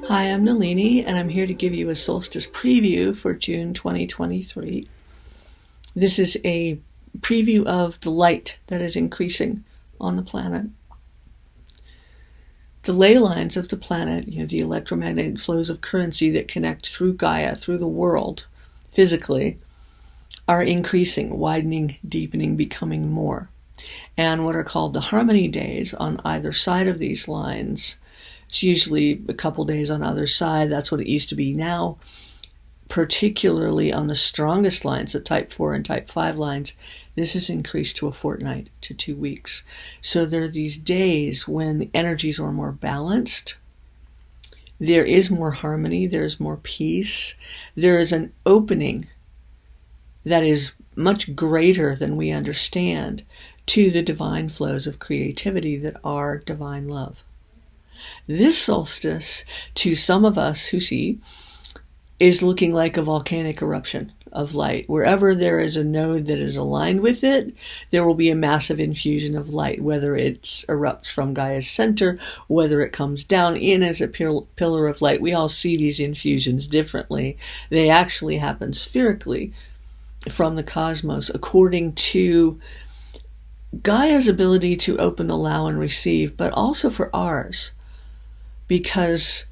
Hi, I'm Nalini, and I'm here to give you a solstice preview for June 2023. This is a preview of the light that is increasing on the planet. The ley lines of the planet, the electromagnetic flows of currency that connect through Gaia, through the world, physically, are increasing, widening, deepening, becoming more. And what are called the harmony days on either side of these lines, it's usually a couple days on either side. That's what it used to be. Now, particularly on the strongest lines, the type 4 and type 5 lines, this is increased to a fortnight to 2 weeks. So there are these days when the energies are more balanced. There is more harmony. There's more peace. There is an opening that is much greater than we understand to the divine flows of creativity that are divine love. This solstice, to some of us who see, is looking like a volcanic eruption of light. Wherever there is a node that is aligned with it, there will be a massive infusion of light, whether it erupts from Gaia's center, whether it comes down in as a pillar of light. We all see these infusions differently. They actually happen spherically from the cosmos, according to Gaia's ability to open, allow, and receive, but also for ours. Because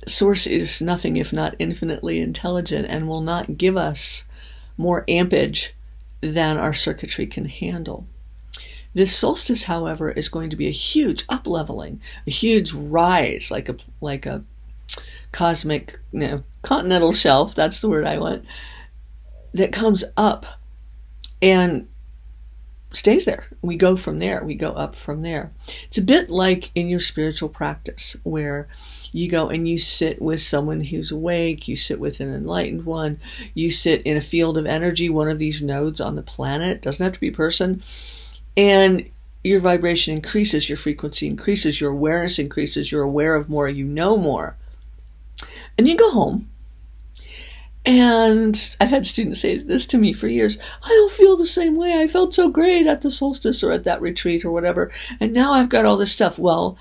Source is nothing if not infinitely intelligent and will not give us more ampage than our circuitry can handle. This solstice, however, is going to be a huge up-leveling, a huge rise, like a cosmic, continental shelf, that's the word I want, that comes up and stays there. We go from there. We go up from there. It's a bit like in your spiritual practice where you go and you sit with someone who's awake, you sit with an enlightened one, you sit in a field of energy, one of these nodes on the planet, doesn't have to be a person, and your vibration increases, your frequency increases, your awareness increases, you're aware of more, you know more. And you go home. And I've had students say this to me for years. I don't feel the same way. I felt so great at the solstice or at that retreat or whatever. And now I've got all this stuff. Well,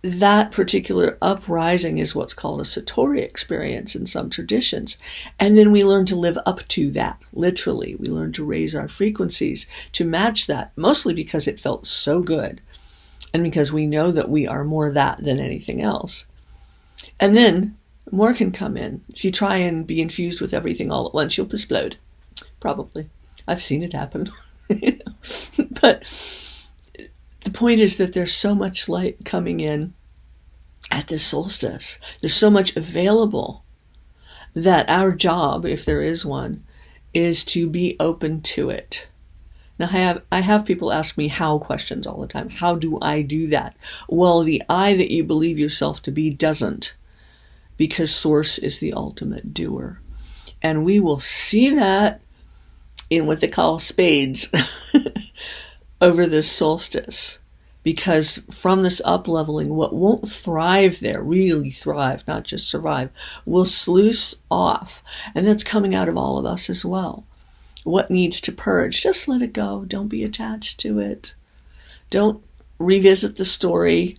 that particular uprising is what's called a Satori experience in some traditions. And then we learn to live up to that. Literally, we learn to raise our frequencies to match that, mostly because it felt so good. And because we know that we are more that than anything else. And then more can come in. If you try and be infused with everything all at once, you'll explode. Probably. I've seen it happen. But the point is that there's so much light coming in at this solstice. There's so much available that our job, if there is one, is to be open to it. Now, I have people ask me how questions all the time. How do I do that? Well, the I that you believe yourself to be doesn't. Because Source is the ultimate doer. And we will see that in what they call spades over this solstice. Because from this up-leveling, what won't thrive there, really thrive, not just survive, will sluice off. And that's coming out of all of us as well. What needs to purge? Just let it go. Don't be attached to it. Don't revisit the story.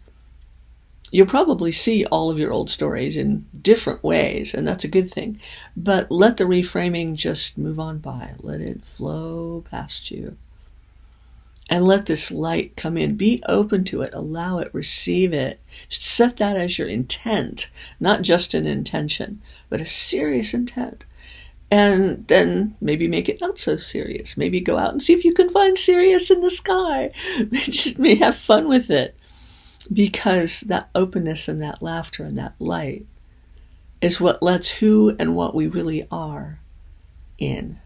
You'll probably see all of your old stories in different ways, and that's a good thing. But let the reframing just move on by. Let it flow past you. And let this light come in. Be open to it. Allow it. Receive it. Set that as your intent. Not just an intention, but a serious intent. And then maybe make it not so serious. Maybe go out and see if you can find serious in the sky. Just have fun with it. Because that openness and that laughter and that light is what lets who and what we really are in.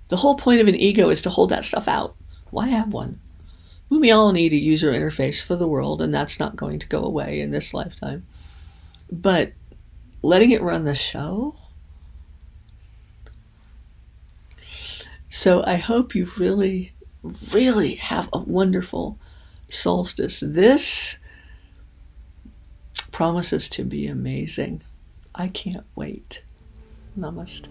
The whole point of an ego is to hold that stuff out. Why have one? We all need a user interface for the world, and that's not going to go away in this lifetime. But letting it run the show? So I hope you really, really have a wonderful solstice. This promises to be amazing. I can't wait. Namaste.